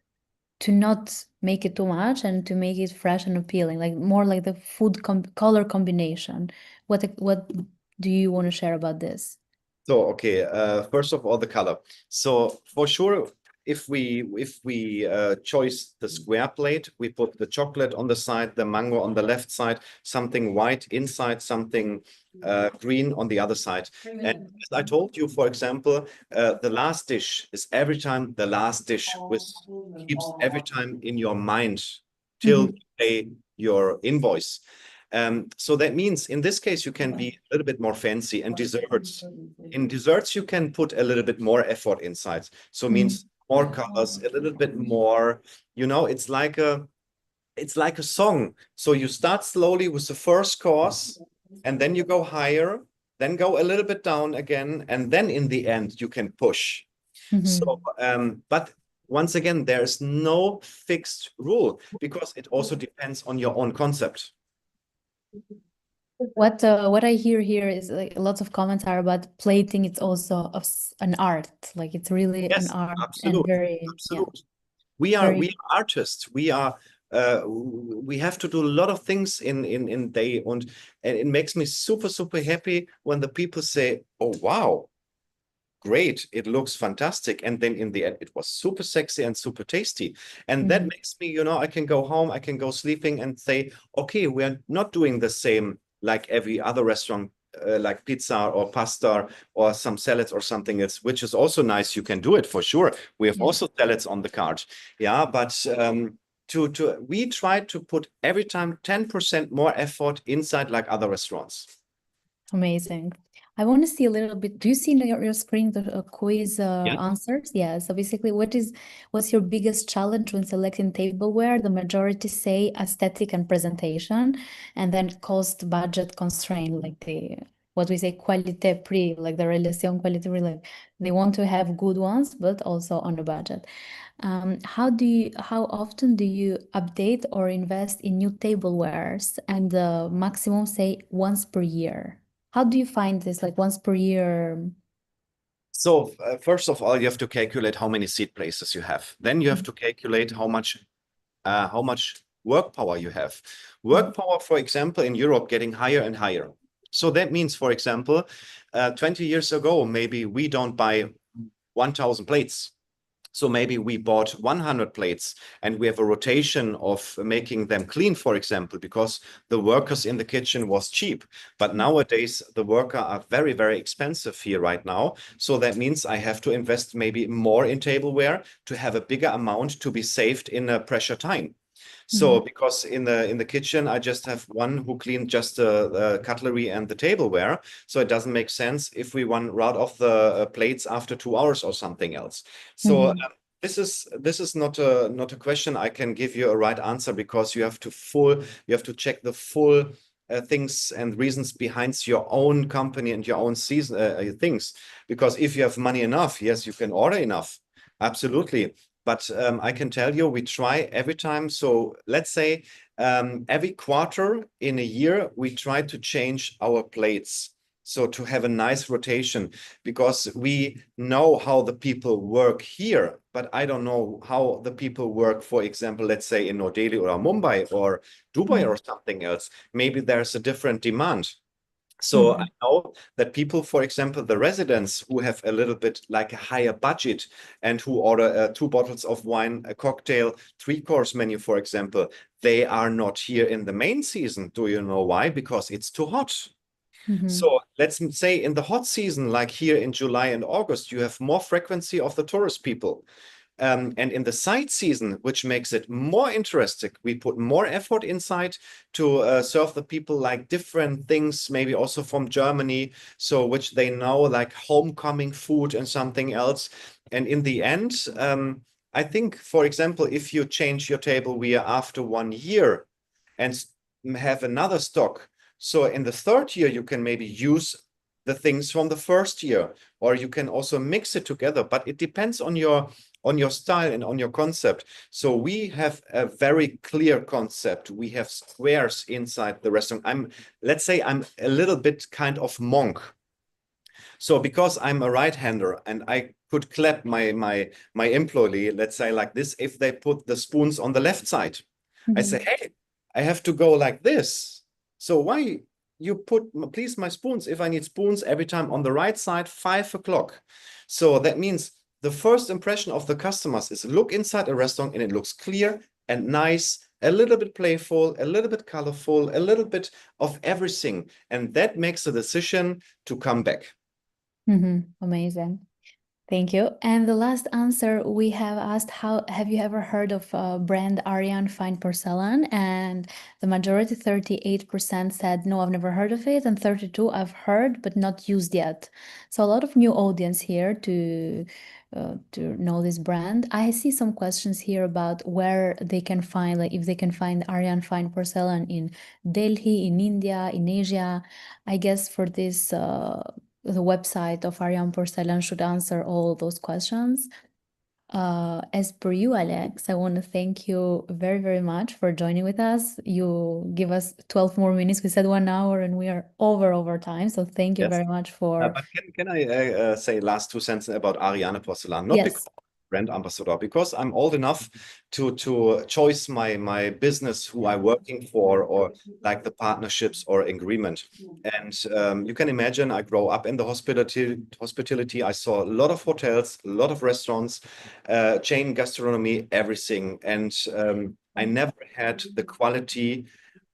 to not make it too much and to make it fresh and appealing, like more like the food color combination. What do you want to share about this? So, okay, first of all, the color. So for sure, if we choose the square plate, we put the chocolate on the side, the mango on the left side, something white inside, something green on the other side. And as I told you, for example, the last dish is every time the last dish, which keeps every time in your mind till you pay your invoice. So that means in this case, you can be a little bit more fancy. And desserts. In desserts, you can put a little bit more effort inside. So means more colors, a little bit more, it's like a song. So you start slowly with the first course and then you go higher, then go a little bit down again. And then in the end, you can push. So, but once again, there is no fixed rule because it also depends on your own concept. What I hear here is like lots of comments are about plating. It's also an art, like it's really an Yes, art and absolutely. very Absolutely. We are artists. We have to do a lot of things in day, and it makes me super happy when the people say, "Oh wow, great! It looks fantastic!" And then in the end, it was super sexy and super tasty. And that makes me, I can go home, I can go sleeping and say, "Okay, we are not doing the same like every other restaurant." Like pizza or pasta or some salads or something else, which is also nice. You can do it for sure. We have also salads on the card. Yeah, but we try to put every time 10% more effort inside like other restaurants. Amazing. I want to see a little bit. Do you see on your screen the quiz answers? Yeah. So basically, what's your biggest challenge when selecting tableware? The majority say aesthetic and presentation, and then cost budget constraint, like what we say qualité prix, like the relation qualité prix. Like they want to have good ones, but also on a budget. How often do you update or invest in new tablewares? And the maximum say once per year. How do you find this, like once per year? So first of all, you have to calculate how many seat places you have. Then you have to calculate how much work power you have. Work power, for example, in Europe, getting higher and higher. So that means, for example, 20 years ago, maybe we don't buy 1,000 plates. So maybe we bought 100 plates and we have a rotation of making them clean, for example, because the workers in the kitchen was cheap. But nowadays, the workers are very expensive here right now. So that means I have to invest maybe more in tableware to have a bigger amount to be saved in a pressure time. So because in the kitchen, I just have one who cleaned just the cutlery and the tableware. So it doesn't make sense if we run right off the plates after 2 hours or something else. So this is not a question I can give you a right answer because you have to check the full things and reasons behind your own company and your own season things. Because if you have money enough, yes, you can order enough. Absolutely. But I can tell you, we try every time. So let's say Every quarter in a year, we try to change our plates. So to have a nice rotation, because we know how the people work here, but I don't know how the people work, for example, let's say in New Delhi or Mumbai or Dubai or something else. Maybe there's a different demand. So I know that people, for example, the residents who have a little bit like a higher budget and who order 2 bottles of wine, a cocktail, 3-course menu, for example, they are not here in the main season. Do you know why? Because it's too hot. So let's say in the hot season, like here in July and August, you have more frequency of the tourist people. And in the side season, which makes it more interesting, we put more effort inside to serve the people like different things, maybe also from Germany, so which they know, like homecoming food and something else. And in the end, I think, for example, if you change your tableware after 1 year and have another stock, so in the third year, you can maybe use the things from the first year, or you can also mix it together, but it depends on your style and on your concept. So we have a very clear concept. We have squares inside the restaurant. Let's say I'm a little bit kind of monk. So because I'm a right-hander and I could clap my employee, let's say like this, if they put the spoons on the left side, I say, hey, I have to go like this. So why you put, please, my spoons, if I need spoons every time on the right side, 5 o'clock. So that means the first impression of the customers is look inside a restaurant and it looks clear and nice, a little bit playful, a little bit colorful, a little bit of everything. And that makes the decision to come back. Amazing. Thank you. And the last answer we have asked, how have you ever heard of brand Ariane Fine Porcelain? And the majority, 38% said, no, I've never heard of it. And 32, I've heard, but not used yet. So a lot of new audience here to know this brand. I see some questions here about where they can find, like if they can find Ariane Fine Porcelain in Delhi, in India, in Asia. I guess for this, the website of Ariane Porcelain should answer all those questions. As per you, Alex, I want to thank you very, very much for joining with us. You give us 12 more minutes. We said 1 hour and we are over time. So thank you very much for... But can I say last 2 sentences about Ariane Porcelain? Not because brand ambassador, because I'm old enough to choose my business who I'm working for, or like the partnerships or agreement. And you can imagine I grow up in the hospitality. I saw a lot of hotels, a lot of restaurants, chain gastronomy, everything. And I never had the quality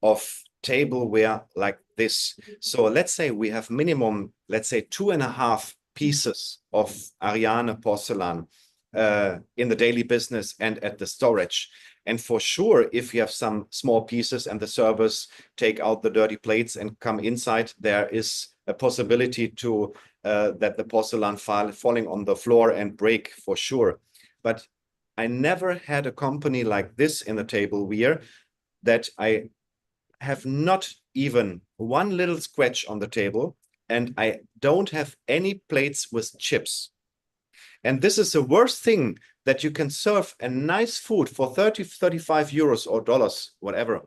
of tableware like this. So let's say we have minimum, let's say 2.5 pieces of Ariane porcelain in the daily business and at the storage. And for sure, if you have some small pieces and the servers take out the dirty plates and come inside, there is a possibility to that the porcelain falling on the floor and break for sure. But I never had a company like this in the tableware that I have not even one little scratch on the table, and I don't have any plates with chips. And this is the worst thing, that you can serve a nice food for 30, 35 euros or dollars, whatever.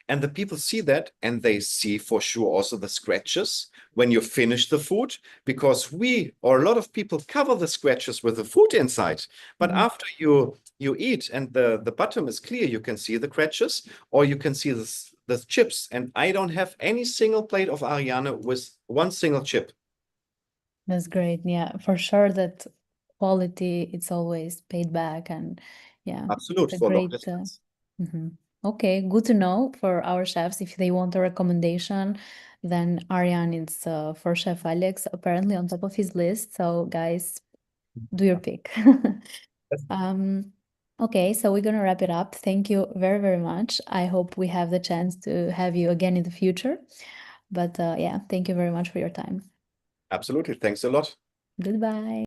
And the people see that, and they see for sure also the scratches when you finish the food, because we, or a lot of people, cover the scratches with the food inside. But after you eat and the bottom is clear, you can see the scratches, or you can see the chips. And I don't have any single plate of Ariane with one single chip. That's great. Yeah, for sure that quality, it's always paid back. And yeah, Absolutely, it's a for long great... distance. Okay, good to know for our chefs. If they want a recommendation, then Ariane is for Chef Alex, apparently on top of his list. So guys, do your pick. Okay, so we're gonna wrap it up. Thank you very, very much. I hope we have the chance to have you again in the future. But yeah, thank you very much for your time. Absolutely. Thanks a lot. Goodbye.